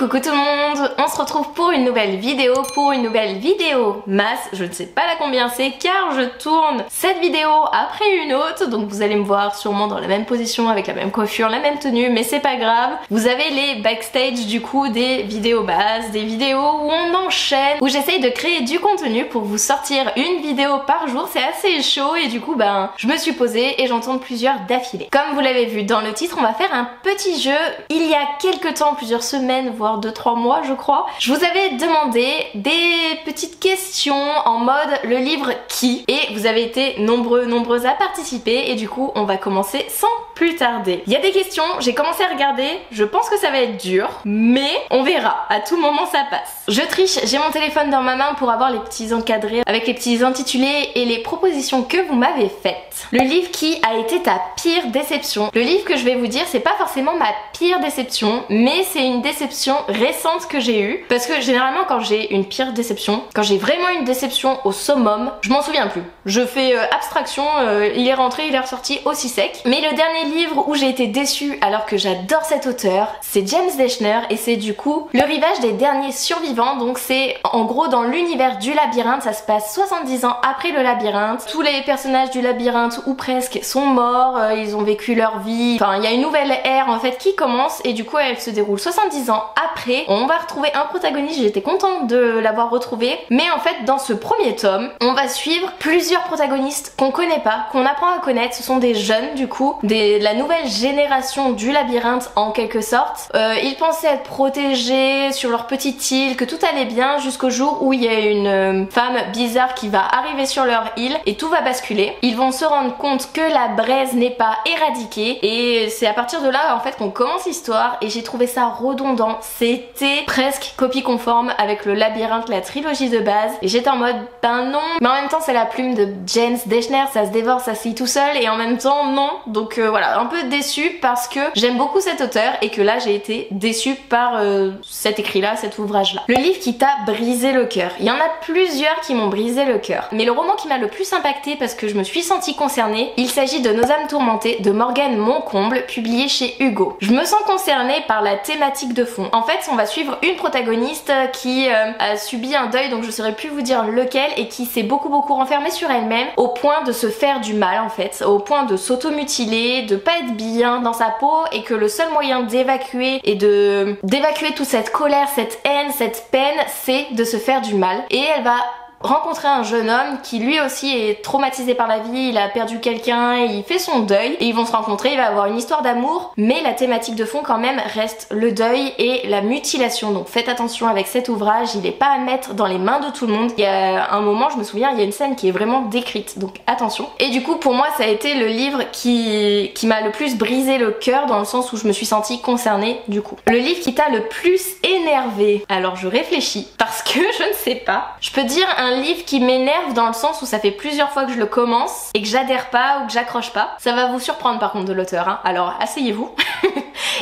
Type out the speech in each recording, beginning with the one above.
coucou tout le monde, on se retrouve pour une nouvelle vidéo, masse, je ne sais pas la combien c'est car je tourne cette vidéo après une autre, donc vous allez me voir sûrement dans la même position, avec la même coiffure, la même tenue, mais c'est pas grave. Vous avez les backstage du coup des vidéos basses, des vidéos où on enchaîne, où j'essaye de créer du contenu pour vous sortir une vidéo par jour, c'est assez chaud et du coup je me suis posée et j'en tourne plusieurs d'affilée. Comme vous l'avez vu dans le titre, on va faire un petit jeu. Il y a quelques temps, plusieurs semaines, voire 2-3 mois je crois, je vous avais demandé des petites questions en mode le livre qui, et vous avez été nombreuses à participer et du coup on va commencer sans plus tarder. Il y a des questions, j'ai commencé à regarder, je pense que ça va être dur, mais on verra, à tout moment ça passe. Je triche, j'ai mon téléphone dans ma main pour avoir les petits encadrés avec les petits intitulés et les propositions que vous m'avez faites. Le livre qui a été ta pire déception. Le livre que je vais vous dire, c'est pas forcément ma pire déception, mais c'est une déception récente que j'ai eue, parce que généralement quand j'ai une pire déception, quand j'ai vraiment une déception au summum, je m'en souviens plus. Je fais abstraction, il est rentré, il est ressorti aussi sec. Mais le dernier livre où j'ai été déçue alors que j'adore cet auteur, c'est James Dashner et c'est du coup Le Rivage des Derniers Survivants. Donc c'est en gros dans l'univers du labyrinthe, ça se passe 70 ans après le labyrinthe. Tous les personnages du labyrinthe ou presque sont morts, ils ont vécu leur vie. Enfin il y a une nouvelle ère en fait qui commence et du coup elle se déroule 70 ans après. On va retrouver un protagoniste, j'étais contente de l'avoir retrouvé. Mais en fait dans ce premier tome, on va suivre plusieurs protagonistes qu'on connaît pas, qu'on apprend à connaître. Ce sont des jeunes du coup, la nouvelle génération du labyrinthe en quelque sorte. Ils pensaient être protégés sur leur petite île, que tout allait bien jusqu'au jour où il y a une femme bizarre qui va arriver sur leur île et tout va basculer. Ils vont se rendre compte que la braise n'est pas éradiquée et c'est à partir de là en fait qu'on commence l'histoire et j'ai trouvé ça redondant. C'était presque copie conforme avec le labyrinthe, la trilogie de base et j'étais en mode ben non, mais en même temps c'est la plume de James Dashner, ça se dévore, ça se lit tout seul et en même temps non, donc voilà, un peu déçue parce que j'aime beaucoup cet auteur et que là j'ai été déçue par cet écrit là, cet ouvrage là. Le livre qui t'a brisé le cœur. Il y en a plusieurs qui m'ont brisé le cœur, mais le roman qui m'a le plus impacté parce que je me suis sentie concernée, il s'agit de Nos âmes tourmentées de Morgane Moncomble, publié chez Hugo. Je me sens concernée par la thématique de fond. En fait on va suivre une protagoniste qui a subi un deuil, donc je saurais plus vous dire lequel, et qui s'est beaucoup renfermée sur elle-même au point de se faire du mal en fait, au point de s'automutiler, de pas être bien dans sa peau et que le seul moyen d'évacuer et d'évacuer toute cette colère, cette haine, cette peine, c'est de se faire du mal. Et elle va rencontrer un jeune homme qui lui aussi est traumatisé par la vie, il a perdu quelqu'un, il fait son deuil et ils vont se rencontrer, il va avoir une histoire d'amour, mais la thématique de fond quand même reste le deuil et la mutilation. Donc faites attention avec cet ouvrage, il est pas à mettre dans les mains de tout le monde. Il y a un moment, je me souviens, il y a une scène qui est vraiment décrite, donc attention. Et du coup pour moi ça a été le livre qui m'a le plus brisé le cœur, dans le sens où je me suis sentie concernée du coup. Le livre qui t'a le plus énervé. Alors je réfléchis parce que je ne sais pas. Je peux dire un livre qui m'énerve dans le sens où ça fait plusieurs fois que je le commence et que j'adhère pas ou que j'accroche pas. Ça va vous surprendre par contre de l'auteur, hein. Alors asseyez-vous.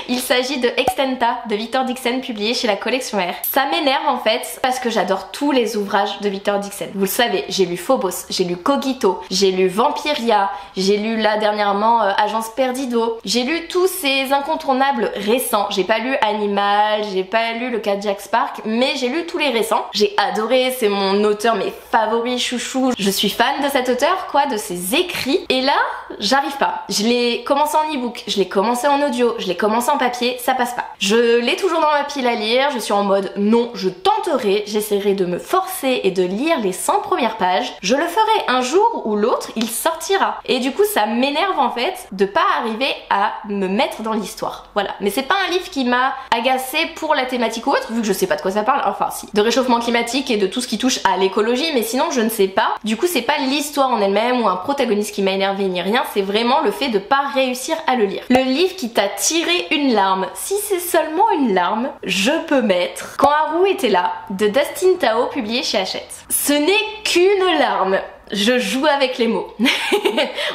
Il s'agit de Extenta de Victor Dixon, publié chez la collection R. Ça m'énerve en fait parce que j'adore tous les ouvrages de Victor Dixon. Vous le savez, j'ai lu Phobos, j'ai lu Cogito, j'ai lu Vampiria, j'ai lu là dernièrement Agence Perdido. J'ai lu tous ces incontournables récents. J'ai pas lu Animal, j'ai pas lu le cas de Jack Spark, mais j'ai lu tous les récents. J'ai adoré, c'est mon auteur mes favoris, chouchou. Je suis fan de cet auteur, quoi, de ses écrits. Et là, j'arrive pas. Je l'ai commencé en e-book, je l'ai commencé en audio, je l'ai commencé en papier, ça passe pas. Je l'ai toujours dans ma pile à lire, je suis en mode non, je tenterai, j'essaierai de me forcer et de lire les 100 premières pages. Je le ferai un jour ou l'autre, il sortira. Et du coup, ça m'énerve en fait de pas arriver à me mettre dans l'histoire. Voilà. Mais c'est pas un livre qui m'a agacée pour la thématique ou autre, vu que je sais pas de quoi ça parle. Enfin si, de réchauffement climatique et de tout ce qui touche à l'écologie, mais sinon je ne sais pas. Du coup c'est pas l'histoire en elle-même ou un protagoniste qui m'a énervé ni rien, c'est vraiment le fait de pas réussir à le lire. Le livre qui t'a tiré une larme. Si c'est seulement une larme, je peux mettre Quand Haru était là de Dustin Tao, publié chez Hachette. Ce n'est qu'une larme. Je joue avec les mots.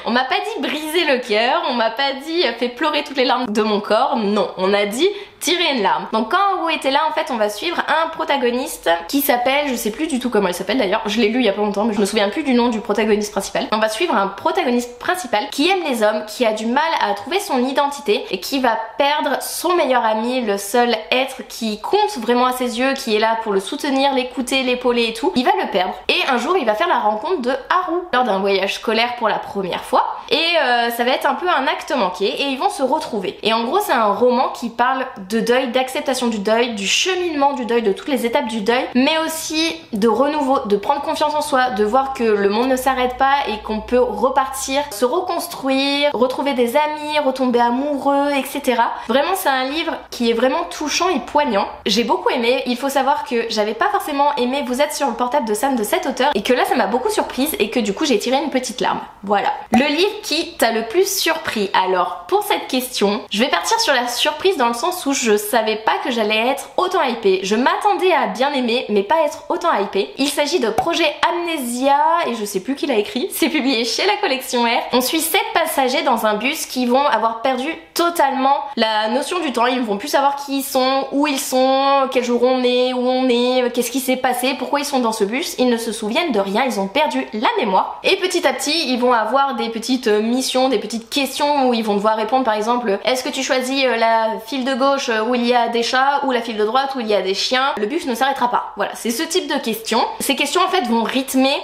On m'a pas dit briser le cœur, on m'a pas dit fait pleurer toutes les larmes de mon corps, non. On a dit tirer une larme. Donc quand Haru était là, en fait on va suivre un protagoniste qui s'appelle, je sais plus du tout comment il s'appelle d'ailleurs, je l'ai lu il y a pas longtemps mais je me souviens plus du nom du protagoniste principal. On va suivre un protagoniste principal qui aime les hommes, qui a du mal à trouver son identité et qui va perdre son meilleur ami, le seul être qui compte vraiment à ses yeux, qui est là pour le soutenir, l'écouter, l'épauler et tout. Il va le perdre et un jour il va faire la rencontre de Haru lors d'un voyage scolaire pour la première fois et ça va être un peu un acte manqué et ils vont se retrouver. Et en gros c'est un roman qui parle de deuil, d'acceptation du deuil, du cheminement du deuil, de toutes les étapes du deuil, mais aussi de renouveau, de prendre confiance en soi, de voir que le monde ne s'arrête pas et qu'on peut repartir, se reconstruire, retrouver des amis, retomber amoureux, etc. Vraiment c'est un livre qui est vraiment touchant et poignant. J'ai beaucoup aimé. Il faut savoir que j'avais pas forcément aimé Vous êtes sur le portable de Sam de cet auteur et que là ça m'a beaucoup surprise et que du coup j'ai tiré une petite larme. Voilà. Le livre qui t'a le plus surpris. Alors pour cette question, je vais partir sur la surprise dans le sens où je savais pas que j'allais être autant hypée. Je m'attendais à bien aimer mais pas être autant hypée. Il s'agit de Projet Amnésia et je sais plus qui l'a écrit. C'est publié chez la collection R. On suit 7 passagers dans un bus qui vont avoir perdu totalement la notion du temps. Ils ne vont plus savoir qui ils sont, où ils sont, quel jour on est, où on est, qu'est-ce qui s'est passé, pourquoi ils sont dans ce bus. Ils ne se souviennent de rien, ils ont perdu la mémoire. Et petit à petit, ils vont avoir des petites missions, des petites questions où ils vont devoir répondre par exemple, est-ce que tu choisis la file de gauche où il y a des chats ou la file de droite où il y a des chiens? Le bus ne s'arrêtera pas. Voilà, c'est ce type de questions. Ces questions en fait vont rythmer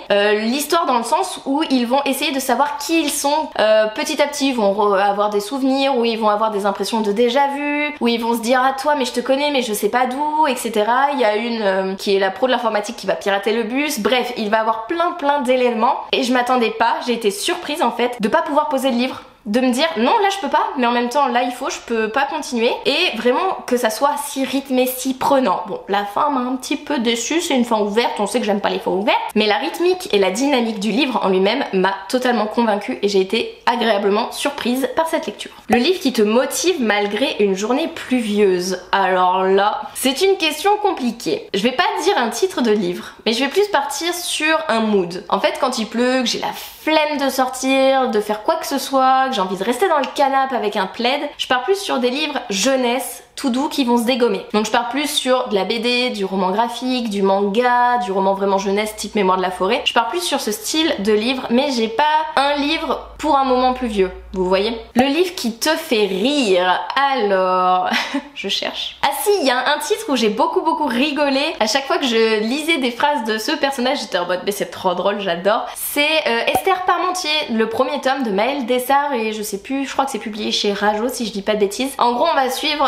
l'histoire dans le sens où ils vont essayer de savoir qui ils sont. Petit à petit, ils vont avoir des souvenirs, où ils vont avoir des impressions de déjà vu, où ils vont se dire ah toi mais je te connais mais je sais pas d'où, etc. Il y a une qui est la pro de l'informatique qui va pirater le bus. Bref, il va avoir plein d'éléments et je m'attendais pas, j'ai été surprise en fait de pas pouvoir poser le livre, de me dire non là je peux pas mais en même temps là il faut, je peux pas continuer et vraiment que ça soit si rythmé, si prenant. Bon la fin m'a un petit peu déçue, c'est une fin ouverte, on sait que j'aime pas les fins ouvertes, mais la rythmique et la dynamique du livre en lui-même m'a totalement convaincue et j'ai été agréablement surprise par cette lecture. Le livre qui te motive malgré une journée pluvieuse. Alors là, c'est une question compliquée. Je vais pas dire un titre de livre, mais je vais plus partir sur un mood. En fait quand il pleut, que j'ai la flemme de sortir, de faire quoi que ce soit, que j'ai envie de rester dans le canapé avec un plaid, je pars plus sur des livres jeunesse tout doux qui vont se dégommer. Donc je pars plus sur de la BD, du roman graphique, du manga, du roman vraiment jeunesse type Mémoire de la forêt. Je pars plus sur ce style de livre, mais j'ai pas un livre pour un moment pluvieux, vous voyez. Le livre qui te fait rire, alors... je cherche. Ah si, il y a un titre où j'ai beaucoup rigolé. À chaque fois que je lisais des phrases de ce personnage, j'étais en mode mais c'est trop drôle, j'adore. C'est Esther Parmentier, le premier tome de Maëlle Dessart et je sais plus, je crois que c'est publié chez Rajo si je dis pas de bêtises. En gros on va suivre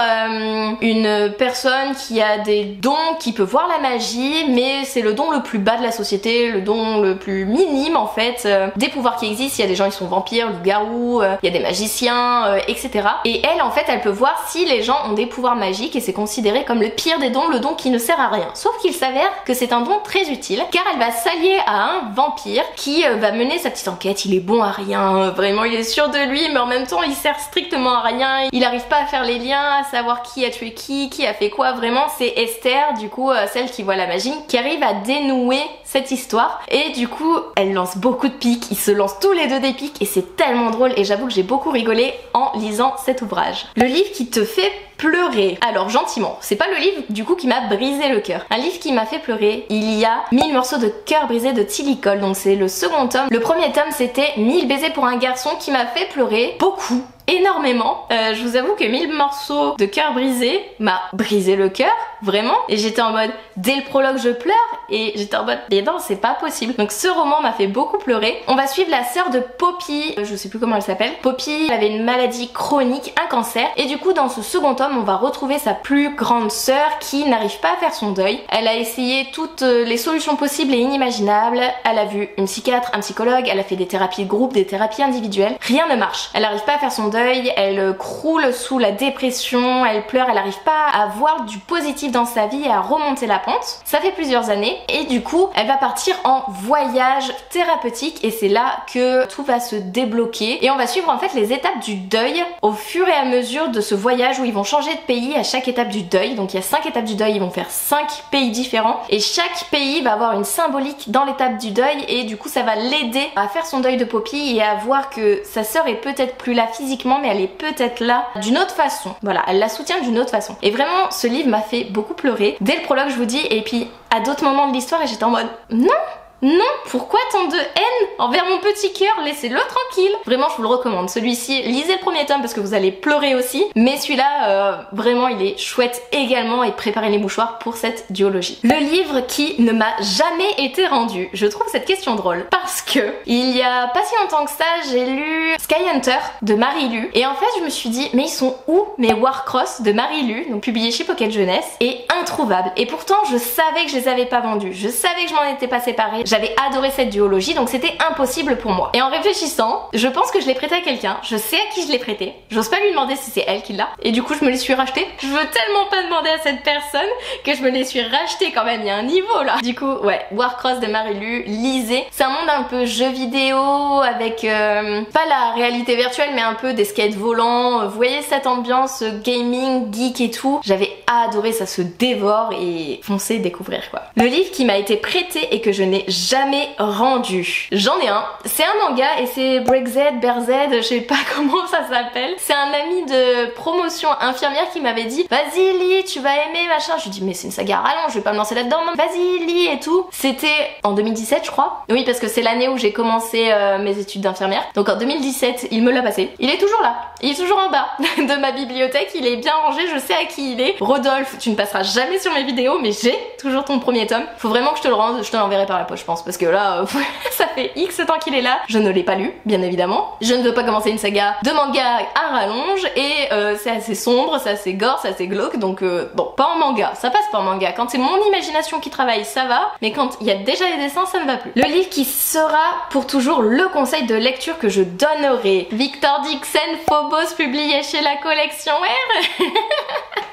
une personne qui a des dons, qui peut voir la magie, mais c'est le don le plus bas de la société, le don le plus minime en fait. Des pouvoirs qui existent, il y a des gens qui sont vampires, loups-garous, il y a des magiciens, etc. Et elle en fait elle peut voir si les gens ont des pouvoirs magiques et c'est considéré comme le pire des dons, le don qui ne sert à rien. Sauf qu'il s'avère que c'est un don très utile car elle va s'allier à un vampire qui va mener sa petite enquête. Il est bon à rien, vraiment il est sûr de lui mais en même temps il sert strictement à rien, il arrive pas à faire les liens, à savoir qui a tué qui a fait quoi. Vraiment c'est Esther du coup celle qui voit la magie qui arrive à dénouer cette histoire et du coup elle lance beaucoup de pics, ils se lancent tous les deux des pics et c'est tellement drôle et j'avoue que j'ai beaucoup rigolé en lisant cet ouvrage. Le livre qui te fait pleurer. Alors gentiment, c'est pas le livre du coup qui m'a brisé le cœur. Un livre qui m'a fait pleurer, il y a 1000 morceaux de cœur brisé de Tilly Cole, donc c'est le second tome. Le premier tome c'était 1000 baisers pour un garçon qui m'a fait pleurer beaucoup. Énormément. Je vous avoue que 1000 morceaux de cœur brisé m'a brisé le cœur, vraiment. Et j'étais en mode, dès le prologue je pleure et j'étais en mode, mais non c'est pas possible. Donc ce roman m'a fait beaucoup pleurer. On va suivre la sœur de Poppy, je sais plus comment elle s'appelle. Poppy avait une maladie chronique, un cancer. Et du coup dans ce second tome on va retrouver sa plus grande sœur qui n'arrive pas à faire son deuil. Elle a essayé toutes les solutions possibles et inimaginables. Elle a vu une psychiatre, un psychologue, elle a fait des thérapies de groupe, des thérapies individuelles. Rien ne marche. Elle n'arrive pas à faire son deuil, elle croule sous la dépression, elle pleure, elle n'arrive pas à voir du positif dans sa vie et à remonter la pente. Ça fait plusieurs années et du coup elle va partir en voyage thérapeutique et c'est là que tout va se débloquer et on va suivre en fait les étapes du deuil au fur et à mesure de ce voyage où ils vont changer de pays à chaque étape du deuil. Donc il y a 5 étapes du deuil, ils vont faire 5 pays différents et chaque pays va avoir une symbolique dans l'étape du deuil et du coup ça va l'aider à faire son deuil de Poppy et à voir que sa sœur est peut-être plus là physiquement physiquement, mais elle est peut-être là d'une autre façon. Voilà, elle la soutient d'une autre façon. Et vraiment, ce livre m'a fait beaucoup pleurer. Dès le prologue, je vous dis, et puis à d'autres moments de l'histoire, et j'étais en mode non, non, pourquoi tant de haine envers mon petit cœur? Laissez-le tranquille. Vraiment, je vous le recommande. Celui-ci, lisez le premier tome parce que vous allez pleurer aussi. Mais celui-là, vraiment, il est chouette également, et préparez les mouchoirs pour cette duologie. Le livre qui ne m'a jamais été rendu. Je trouve cette question drôle parce que il y a pas si longtemps que ça, j'ai lu Skyhunter de Marie Lu. Et en fait, je me suis dit, mais ils sont où mes Warcross de Marie Lu, donc publiés chez Pocket Jeunesse, et introuvables. Et pourtant, je savais que je les avais pas vendus. Je savais que je m'en étais pas séparée. J'avais adoré cette duologie, donc c'était impossible pour moi. Et en réfléchissant, je pense que je l'ai prêté à quelqu'un. Je sais à qui je l'ai prêté. J'ose pas lui demander si c'est elle qui l'a. Et du coup, je me les suis rachetés. Je veux tellement pas demander à cette personne que je me les suis rachetés quand même. Il y a un niveau là. Du coup, ouais, Warcross de Marie Lu, lisez. C'est un monde un peu jeu vidéo avec pas la réalité virtuelle, mais un peu des skates volants. Vous voyez cette ambiance gaming, geek et tout. J'avais adoré, ça se dévore, et foncez découvrir quoi. Le livre qui m'a été prêté et que je n'ai jamais rendu. J'en ai un. C'est un manga et c'est Breakz, Berzed, je sais pas comment ça s'appelle. C'est un ami de promotion infirmière qui m'avait dit vas-y lis, tu vas aimer machin. Je lui dis mais c'est une saga rallonge, je vais pas me lancer là-dedans. Vas-y lis et tout. C'était en 2017 je crois. Oui parce que c'est l'année où j'ai commencé mes études d'infirmière. Donc en 2017 il me l'a passé. Il est toujours là. Il est toujours en bas de ma bibliothèque. Il est bien rangé, je sais à qui il est. Rodolphe, tu ne passeras jamais sur mes vidéos mais j'ai toujours ton premier tome. Faut vraiment que je te le rende, je te l'enverrai par la poste je pense parce que là ça fait X temps qu'il est là. Je ne l'ai pas lu bien évidemment. Je ne veux pas commencer une saga de manga à rallonge et c'est assez sombre, c'est assez gore, c'est assez glauque donc bon pas en manga, ça passe pas en manga. Quand c'est mon imagination qui travaille ça va, mais quand il y a déjà les dessins ça ne va plus. Le livre qui sera pour toujours le conseil de lecture que je donnerai, Victor Dixon Phobos publié chez la collection R.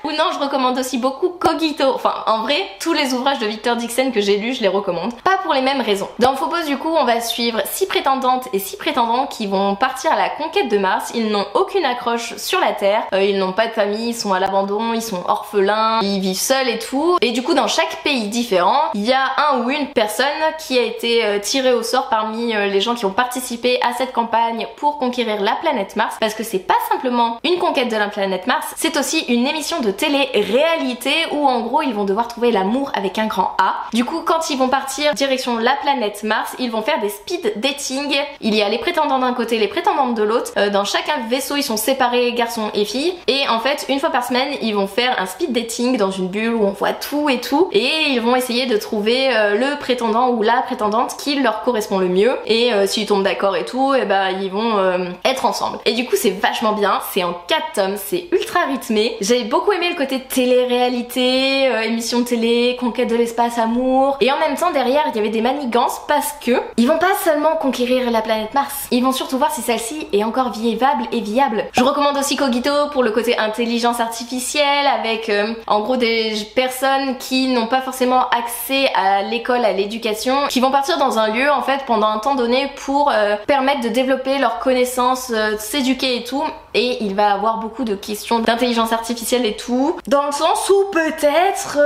Ou non, je recommande aussi beaucoup Cogito. Enfin, en vrai, tous les ouvrages de Victor Dixon que j'ai lus, je les recommande. Pas pour les mêmes raisons. Dans Phobos, du coup, on va suivre 6 prétendantes et 6 prétendants qui vont partir à la conquête de Mars. Ils n'ont aucune accroche sur la Terre. Ils n'ont pas de famille, ils sont à l'abandon, ils sont orphelins, ils vivent seuls et tout. Et du coup, dans chaque pays différent, il y a un ou une personne qui a été tirée au sort parmi les gens qui ont participé à cette campagne pour conquérir la planète Mars. Parce que c'est pas simplement une conquête de la planète Mars, c'est aussi une émission de télé-réalité où en gros ils vont devoir trouver l'amour avec un grand A. Du coup quand ils vont partir direction la planète Mars, ils vont faire des speed dating. Il y a les prétendants d'un côté, les prétendantes de l'autre. Dans chacun vaisseau ils sont séparés garçons et filles. Et en fait une fois par semaine ils vont faire un speed dating dans une bulle où on voit tout et tout. Et ils vont essayer de trouver le prétendant ou la prétendante qui leur correspond le mieux. Et s'ils tombent d'accord et tout, et bah ils vont être ensemble. Et du coup c'est vachement bien, c'est en 4 tomes, c'est ultra rythmé. J'avais beaucoup aimé le côté télé-réalité, émission de télé, conquête de l'espace, amour. Et en même temps derrière il y avait des manigances parce que ils vont pas seulement conquérir la planète Mars, ils vont surtout voir si celle-ci est encore vivable et viable. Je recommande aussi Cogito pour le côté intelligence artificielle avec en gros des personnes qui n'ont pas forcément accès à l'école, à l'éducation, qui vont partir dans un lieu en fait pendant un temps donné pour permettre de développer leurs connaissances, s'éduquer et tout. Et il va avoir beaucoup de questions d'intelligence artificielle et tout, dans le sens où peut-être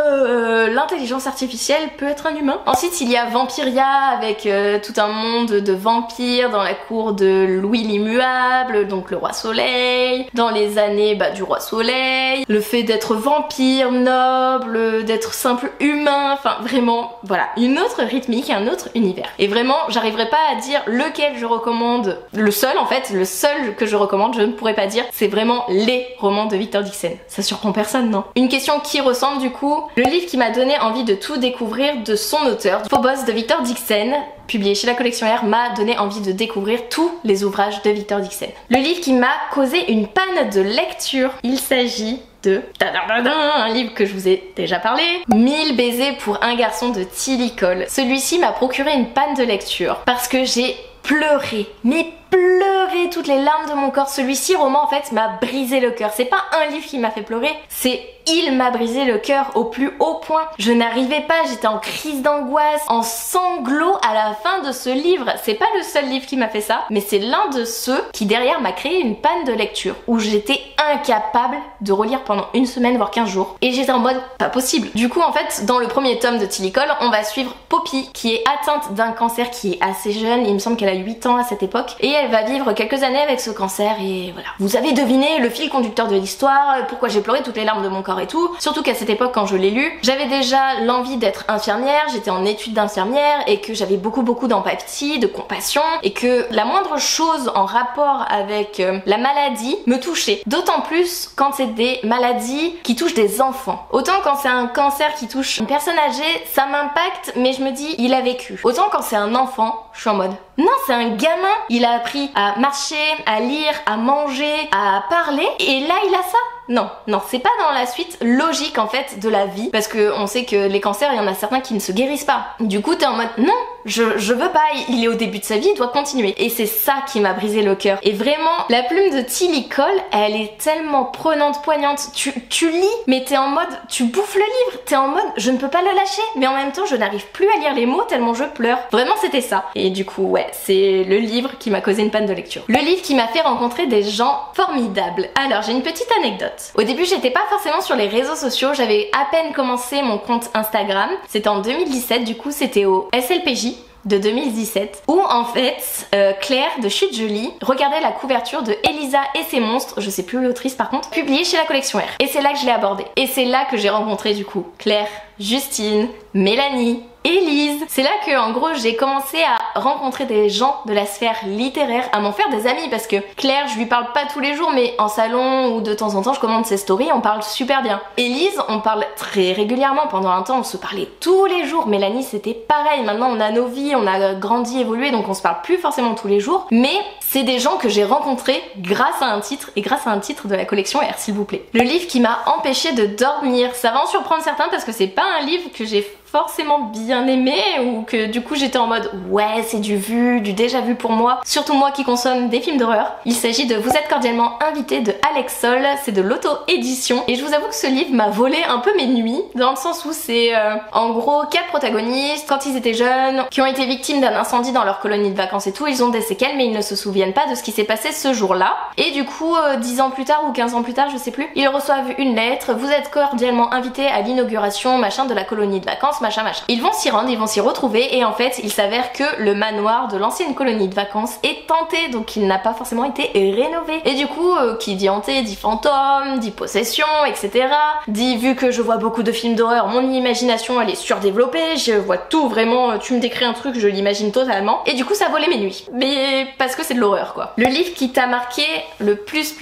l'intelligence artificielle peut être un humain. Ensuite il y a Vampiria avec tout un monde de vampires dans la cour de Louis l'Immuable, donc le roi soleil, dans les années du roi soleil, le fait d'être vampire, noble, d'être simple humain, enfin vraiment voilà, une autre rythmique, un autre univers. Et vraiment j'arriverai pas à dire lequel je recommande, le seul en fait, le seul que je recommande, je ne pourrais pas dire, c'est vraiment les romans de Victor Dixon. Ça surprend personne, non? Une question qui ressemble du coup, le livre qui m'a donné envie de tout découvrir de son auteur, Phobos de Victor Dixon, publié chez la collection R, m'a donné envie de découvrir tous les ouvrages de Victor Dixon. Le livre qui m'a causé une panne de lecture, il s'agit de un livre que je vous ai déjà parlé, 1000 baisers pour un garçon de Tilly Cole. Celui-ci m'a procuré une panne de lecture parce que j'ai pleuré, mais pleuré toutes les larmes de mon corps. Celui-ci, roman, en fait, m'a brisé le cœur. C'est pas un livre qui m'a fait pleurer, c'est il m'a brisé le cœur au plus haut point. Je n'arrivais pas, j'étais en crise d'angoisse, en sanglots à la fin de ce livre. C'est pas le seul livre qui m'a fait ça, mais c'est l'un de ceux qui derrière m'a créé une panne de lecture où j'étais incapable de relire pendant une semaine voire 15 jours. Et j'étais en mode pas possible. Du coup en fait dans le premier tome de Tilly Cole, on va suivre Poppy qui est atteinte d'un cancer qui est assez jeune, il me semble qu'elle a 8 ans à cette époque, et elle va vivre quelques années avec ce cancer et voilà. Vous avez deviné le fil conducteur de l'histoire, pourquoi j'ai pleuré toutes les larmes de mon corps et tout. Surtout qu'à cette époque, quand je l'ai lu, j'avais déjà l'envie d'être infirmière, j'étais en études d'infirmière et que j'avais beaucoup d'empathie, de compassion et que la moindre chose en rapport avec la maladie me touchait. D'autant plus quand c'est des maladies qui touchent des enfants. Autant quand c'est un cancer qui touche une personne âgée, ça m'impacte, mais je me dis, il a vécu. Autant quand c'est un enfant, je suis en mode, non, c'est un gamin. Il a appris à marcher, à lire, à manger, à parler, et là il a ça. Non, c'est pas dans la suite logique en fait de la vie, parce que on sait que les cancers, il y en a certains qui ne se guérissent pas. Du coup t'es en mode non, je veux pas, il est au début de sa vie, il doit continuer. Et c'est ça qui m'a brisé le cœur. Et vraiment, la plume de Tilly Cole, elle est tellement prenante, poignante. Tu lis, mais t'es en mode, tu bouffes le livre, t'es en mode, je ne peux pas le lâcher, mais en même temps je n'arrive plus à lire les mots tellement je pleure. Vraiment c'était ça. Et du coup ouais, c'est le livre qui m'a causé une panne de lecture. Le livre qui m'a fait rencontrer des gens formidables. Alors j'ai une petite anecdote. Au début j'étais pas forcément sur les réseaux sociaux, j'avais à peine commencé mon compte Instagram, c'était en 2017, du coup c'était au SLPJ de 2017 où en fait Claire de Chute Jolie regardait la couverture de Elisa et ses monstres, je sais plus l'autrice par contre, publiée chez la collection R. Et c'est là que je l'ai abordée. Et c'est là que j'ai rencontré du coup Claire, Justine, Mélanie, Élise. C'est là que en gros j'ai commencé à rencontrer des gens de la sphère littéraire, à m'en faire des amis parce que Claire je lui parle pas tous les jours mais en salon ou de temps en temps je commande ses stories, on parle super bien. Élise on parle très régulièrement, pendant un temps on se parlait tous les jours. Mélanie c'était pareil, maintenant on a nos vies, on a grandi, évolué donc on se parle plus forcément tous les jours, mais c'est des gens que j'ai rencontrés grâce à un titre et grâce à un titre de la collection R s'il vous plaît. Le livre qui m'a empêché de dormir, ça va en surprendre certains parce que c'est pas un livre que j'ai forcément bien aimé ou que du coup j'étais en mode ouais c'est du vu, du déjà vu pour moi, surtout moi qui consomme des films d'horreur. Il s'agit de Vous êtes cordialement invité de Alex Sol, c'est de l'auto-édition et je vous avoue que ce livre m'a volé un peu mes nuits dans le sens où c'est en gros 4 protagonistes quand ils étaient jeunes qui ont été victimes d'un incendie dans leur colonie de vacances et tout, ils ont des séquelles mais ils ne se souviennent pas de ce qui s'est passé ce jour-là et du coup 10 ans plus tard ou 15 ans plus tard je sais plus, ils reçoivent une lettre, vous êtes cordialement invité à l'inauguration machin de la colonie de vacances machin. Ils vont s'y rendre, ils vont s'y retrouver et en fait il s'avère que le manoir de l'ancienne colonie de vacances est hanté, donc il n'a pas forcément été rénové. Et du coup qui dit hanté dit fantôme, dit possession, etc. Dit vu que je vois beaucoup de films d'horreur, mon imagination elle est surdéveloppée, je vois tout vraiment, tu me décris un truc, je l'imagine totalement. Et du coup ça volait mes nuits. Mais parce que c'est de l'horreur quoi. Le livre qui t'a marqué le plus.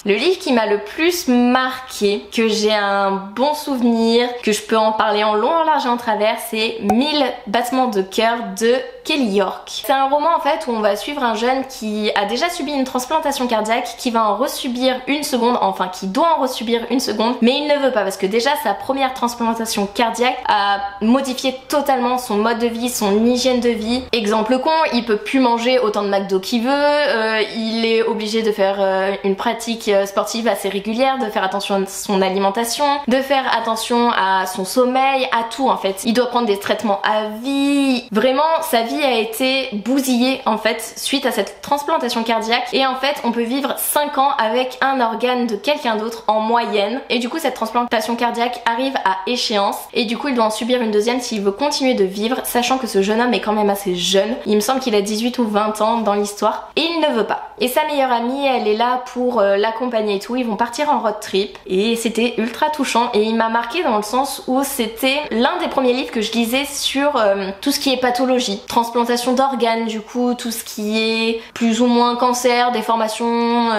Le livre qui m'a le plus marqué, que j'ai un bon souvenir, que je peux en parler en long, en large et en travers, c'est 1000 battements de cœur de Kelly York. C'est un roman en fait où on va suivre un jeune qui a déjà subi une transplantation cardiaque, qui va en resubir une seconde, enfin qui doit en resubir une seconde, mais il ne veut pas parce que déjà sa première transplantation cardiaque a modifié totalement son mode de vie, son hygiène de vie. Exemple con, il peut plus manger autant de McDo qu'il veut, il est obligé de faire une pratique sportive assez régulière, de faire attention à son alimentation, de faire attention à son sommeil, à tout en fait. Il doit prendre des traitements à vie. Vraiment, sa vie a été bousillée en fait suite à cette transplantation cardiaque et en fait on peut vivre 5 ans avec un organe de quelqu'un d'autre en moyenne et du coup cette transplantation cardiaque arrive à échéance et du coup il doit en subir une deuxième s'il veut continuer de vivre, sachant que ce jeune homme est quand même assez jeune. Il me semble qu'il a 18 ou 20 ans dans l'histoire et il ne veut pas. Et sa meilleure amie elle est là pour l'accompagner et tout, ils vont partir en road trip et c'était ultra touchant et il m'a marqué dans le sens où c'était l'un des premiers livres que je lisais sur tout ce qui est pathologie, transplantation d'organes, du coup tout ce qui est plus ou moins cancer, déformation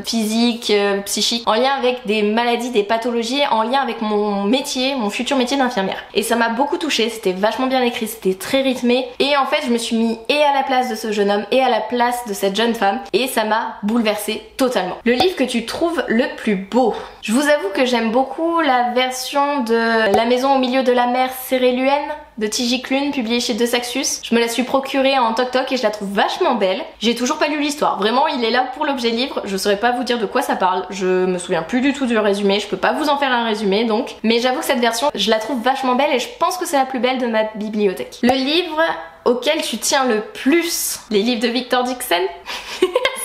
physique, psychique, en lien avec des maladies, des pathologies, en lien avec mon métier, mon futur métier d'infirmière. Et ça m'a beaucoup touchée, c'était vachement bien écrit, c'était très rythmé et en fait je me suis mis et à la place de ce jeune homme et à la place de cette jeune femme et ça m'a bouleversée totalement. Le livre que tu trouves le plus beau. Je vous avoue que j'aime beaucoup la version de La maison au milieu de la mer Céréluenne de T.J. Klune, publiée chez De Saxus. Je me la suis procurée en toc-toc et je la trouve vachement belle. J'ai toujours pas lu l'histoire, vraiment il est là pour l'objet livre, je saurais pas vous dire de quoi ça parle, je me souviens plus du tout du résumé, je peux pas vous en faire un résumé donc. Mais j'avoue que cette version, je la trouve vachement belle et je pense que c'est la plus belle de ma bibliothèque. Le livre auquel tu tiens le plus, les livres de Victor Dixon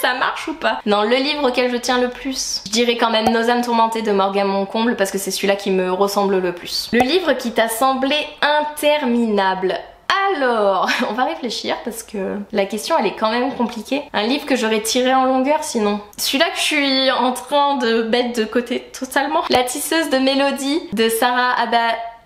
ça marche ou pas? Non, le livre auquel je tiens le plus, je dirais quand même Nos âmes tourmentées de Morgan Moncomble parce que c'est celui-là qui me ressemble le plus. Le livre qui t'a semblé interminable. Alors, on va réfléchir parce que la question elle est quand même compliquée. Un livre que j'aurais tiré en longueur sinon. Celui-là que je suis en train de mettre de côté totalement. La tisseuse de Mélodie de Sarah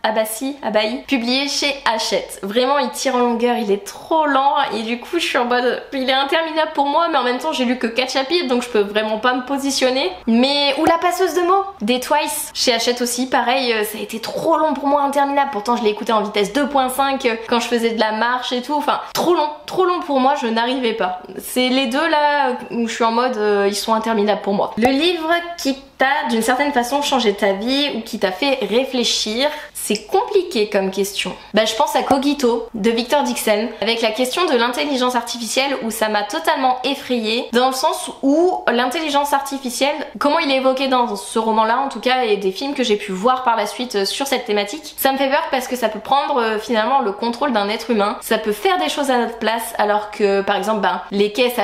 Abahi, publié chez Hachette. Vraiment il tire en longueur, il est trop lent et du coup je suis en mode il est interminable pour moi mais en même temps j'ai lu que 4 chapitres donc je peux vraiment pas me positionner. Mais ou La passeuse de mots des Twice chez Hachette aussi, pareil ça a été trop long pour moi, interminable. Pourtant je l'ai écouté en vitesse 2.5 quand je faisais de la marche et tout, enfin trop long pour moi, je n'arrivais pas. C'est les deux là où je suis en mode ils sont interminables pour moi. Le livre qui t'a d'une certaine façon changé ta vie ou qui t'a fait réfléchir, c'est compliqué comme question. Bah je pense à Cogito de Victor Dixon avec la question de l'intelligence artificielle où ça m'a totalement effrayée dans le sens où l'intelligence artificielle, comment il est évoqué dans ce roman là en tout cas et des films que j'ai pu voir par la suite sur cette thématique, ça me fait peur parce que ça peut prendre finalement le contrôle d'un être humain, ça peut faire des choses à notre place alors que par exemple les caisses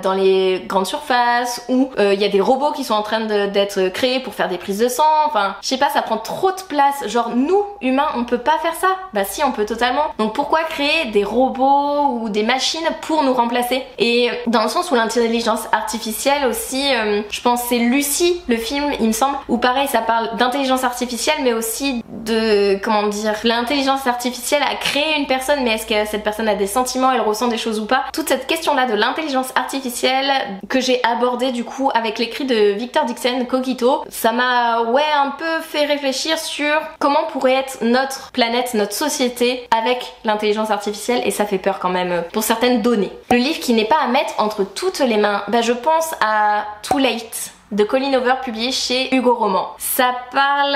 dans les grandes surfaces ou il y a des robots qui sont en train d'être créés pour faire des prises de sang, enfin je sais pas, ça prend trop de place, genre nous humains on peut pas faire ça. Bah si on peut totalement, donc pourquoi créer des robots ou des machines pour nous remplacer? Et dans le sens où l'intelligence artificielle aussi, je pense c'est Lucie le film il me semble, où pareil ça parle d'intelligence artificielle mais aussi de, comment dire, l'intelligence artificielle a créé une personne mais est-ce que cette personne a des sentiments, elle ressent des choses ou pas? Toute cette question là de l'intelligence artificielle que j'ai abordée du coup avec l'écrit de Victor Dixon, Cogito, ça m'a un peu fait réfléchir sur comment pourrait être notre planète, notre société avec l'intelligence artificielle et ça fait peur quand même pour certaines données. Le livre qui n'est pas à mettre entre toutes les mains, bah je pense à Too Late de Colleen Hoover publié chez Hugo Roman. Ça parle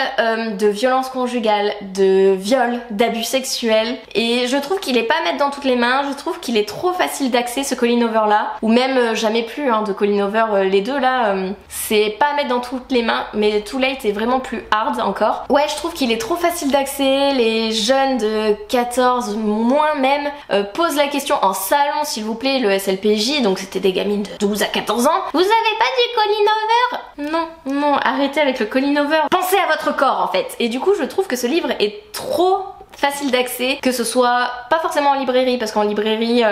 de violence conjugale, de viol, d'abus sexuels et je trouve qu'il est pas à mettre dans toutes les mains, je trouve qu'il est trop facile d'accès ce Colleen Hoover là, ou même Jamais plus de Colleen Hoover, les deux là, c'est pas à mettre dans toutes les mains mais Too Late est vraiment plus hard encore. Ouais je trouve qu'il est trop facile d'accès, les jeunes de 14, moins même, posent la question en salon s'il vous plaît, le SLPJ, donc c'était des gamines de 12 à 14 ans. Vous avez pas dit Colleen Hoover? Non, arrêtez avec le Colleen Hoover. Pensez à votre corps en fait. Et du coup je trouve que ce livre est trop facile d'accès, que ce soit pas forcément en librairie parce qu'en librairie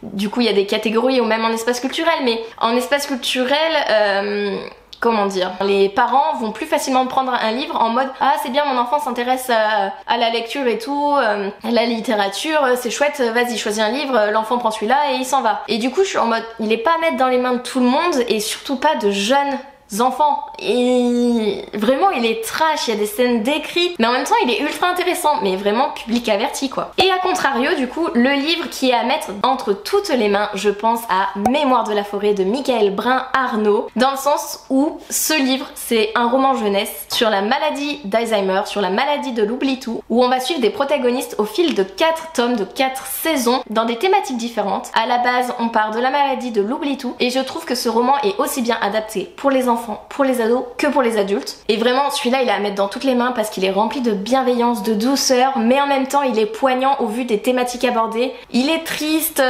du coup il y a des catégories ou même en espace culturel, mais en espace culturel comment dire, les parents vont plus facilement prendre un livre en mode ah c'est bien mon enfant s'intéresse à la lecture et tout, à la littérature, c'est chouette, vas-y choisis un livre, l'enfant prend celui-là et il s'en va. Et du coup je suis en mode il est pas à mettre dans les mains de tout le monde et surtout pas de jeunes enfants, et vraiment il est trash, il y a des scènes décrites mais en même temps il est ultra intéressant mais vraiment public averti quoi. Et à contrario du coup le livre qui est à mettre entre toutes les mains, je pense à Mémoire de la forêt de Michael Brun-Arnaud, dans le sens où ce livre c'est un roman jeunesse sur la maladie d'Alzheimer, sur la maladie de l'oubli-tout, où on va suivre des protagonistes au fil de 4 tomes, de 4 saisons dans des thématiques différentes. À la base on part de la maladie de l'oubli-tout et je trouve que ce roman est aussi bien adapté pour les enfants, pour les ados que pour les adultes. Et vraiment celui-là il est à mettre dans toutes les mains parce qu'il est rempli de bienveillance, de douceur, mais en même temps il est poignant au vu des thématiques abordées. Il est triste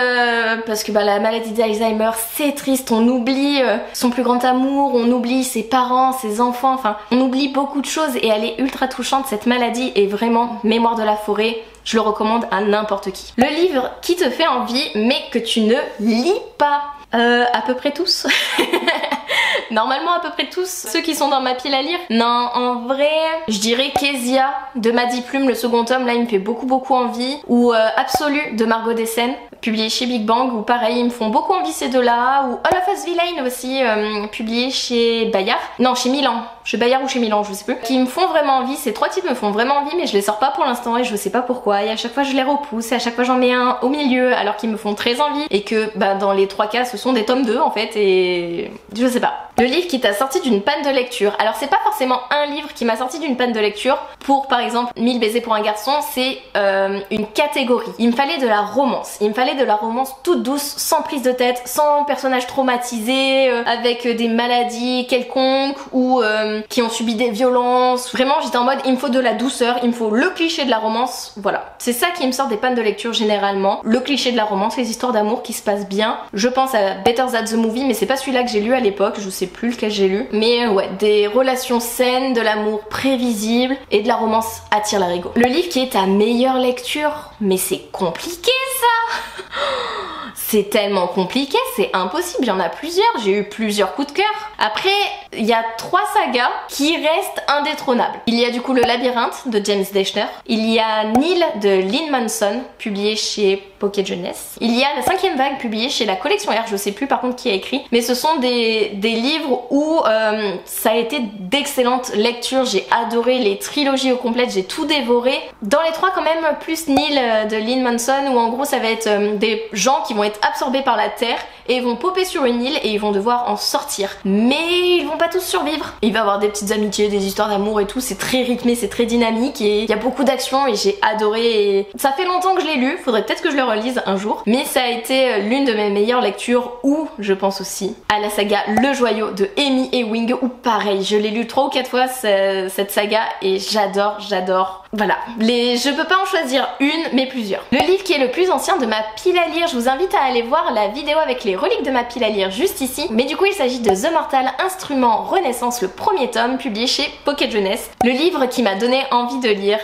parce que la maladie d'Alzheimer c'est triste, on oublie son plus grand amour, on oublie ses parents, ses enfants, enfin on oublie beaucoup de choses et elle est ultra touchante cette maladie. Et vraiment Mémoire de la forêt, je le recommande à n'importe qui. Le livre qui te fait envie mais que tu ne lis pas, à peu près tous. Normalement à peu près tous ceux qui sont dans ma pile à lire. Non en vrai je dirais Kezia de Maddy Plume, le second tome là il me fait beaucoup envie, ou Absolu de Margot Dessen publié chez Big Bang, où pareil ils me font beaucoup envie ces deux là, ou All of Us Villain aussi publié chez Bayard, non chez Milan, chez Bayard ou chez Milan je sais plus, qui me font vraiment envie. Ces 3 titres me font vraiment envie mais je les sors pas pour l'instant et je sais pas pourquoi, et à chaque fois je les repousse et à chaque fois j'en mets un au milieu alors qu'ils me font très envie et que dans les 3 cas ce sont des tomes 2 en fait, et je sais pas. Le livre qui t'a sorti d'une panne de lecture, alors c'est pas forcément un livre qui m'a sorti d'une panne de lecture. Pour par exemple 1000 baisers pour un garçon, c'est une catégorie. Il me fallait de la romance, il me fallait de la romance toute douce, sans prise de tête, sans personnages traumatisés, avec des maladies quelconques ou qui ont subi des violences. Vraiment j'étais en mode il me faut de la douceur, il me faut le cliché de la romance, voilà. C'est ça qui me sort des pannes de lecture généralement, le cliché de la romance, les histoires d'amour qui se passent bien. Je pense à Better Than the Movie mais c'est pas celui-là que j'ai lu à l'époque, je sais plus lequel j'ai lu. Mais ouais, des relations saines, de l'amour prévisible et de la romance attire l'arigot. Le livre qui est ta meilleure lecture, mais c'est compliqué ça. C'est tellement compliqué, c'est impossible, il y en a plusieurs, j'ai eu plusieurs coups de cœur. Après, il y a 3 sagas qui restent indétrônables. Il y a du coup Le Labyrinthe de James Dashner, il y a Nil de Lynn Manson, publié chez Pocket Jeunesse. Il y a La 5e vague, publié chez la collection R, je sais plus par contre qui a écrit, mais ce sont des livres où ça a été d'excellentes lectures, j'ai adoré les trilogies au complet, j'ai tout dévoré. Dans les 3 quand même, plus Nil de Lynn Manson, où en gros ça va être des gens qui vont être absorbés par la terre et ils vont popper sur une île et ils vont devoir en sortir. Mais ils vont pas tous survivre. Il va y avoir des petites amitiés, des histoires d'amour et tout, c'est très rythmé, c'est très dynamique et il y a beaucoup d'action et j'ai adoré. Et ça fait longtemps que je l'ai lu, faudrait peut-être que je le relise un jour. Mais ça a été l'une de mes meilleures lectures, ou je pense aussi à la saga Le Joyau de Amy Ewing, où pareil, je l'ai lu 3 ou 4 fois cette saga et j'adore. Voilà, je peux pas en choisir une, mais plusieurs. Le livre qui est le plus ancien de ma pile à lire, je vous invite à aller voir la vidéo avec les reliques de ma pile à lire juste ici. Mais du coup, il s'agit de The Mortal Instrument Renaissance, le premier tome, publié chez Pocket Jeunesse. Le livre qui m'a donné envie de lire.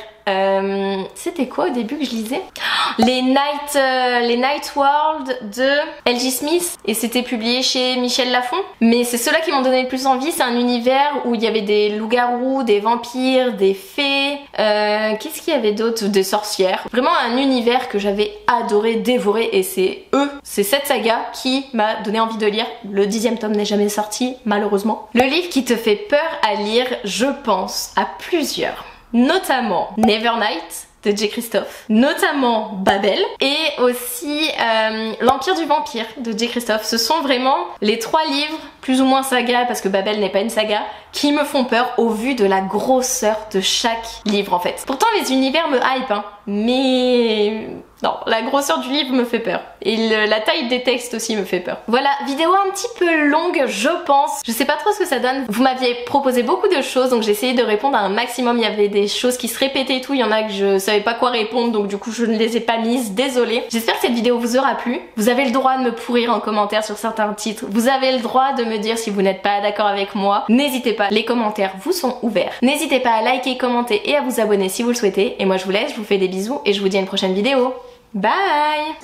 C'était quoi au début que je lisais? Les Night World de L.J. Smith, et c'était publié chez Michel Lafon. Mais c'est ceux-là qui m'ont donné le plus envie. C'est un univers où il y avait des loups-garous, des vampires, des fées, qu'est-ce qu'il y avait d'autre? Des sorcières. Vraiment un univers que j'avais adoré, dévoré, et c'est cette saga qui m'a donné envie de lire. Le 10e tome n'est jamais sorti, malheureusement. Le livre qui te fait peur à lire, je pense à plusieurs. Notamment Nevernight de J. Christophe, notamment Babel, et aussi L'Empire du Vampire de J. Christophe. Ce sont vraiment les 3 livres, plus ou moins saga, parce que Babel n'est pas une saga, qui me font peur au vu de la grosseur de chaque livre en fait. Pourtant les univers me hype, hein, mais non, la grosseur du livre me fait peur. Et la taille des textes aussi me fait peur. Voilà, vidéo un petit peu longue je pense. Je sais pas trop ce que ça donne. Vous m'aviez proposé beaucoup de choses, donc j'ai essayé de répondre à un maximum. Il y avait des choses qui se répétaient et tout. Il y en a que je savais pas quoi répondre, donc du coup je ne les ai pas mises, désolée. J'espère que cette vidéo vous aura plu. Vous avez le droit de me pourrir en commentaire sur certains titres. Vous avez le droit de me dire si vous n'êtes pas d'accord avec moi. N'hésitez pas, les commentaires vous sont ouverts. N'hésitez pas à liker, commenter et à vous abonner si vous le souhaitez. Et moi je vous laisse, je vous fais des bisous et je vous dis à une prochaine vidéo. Bye!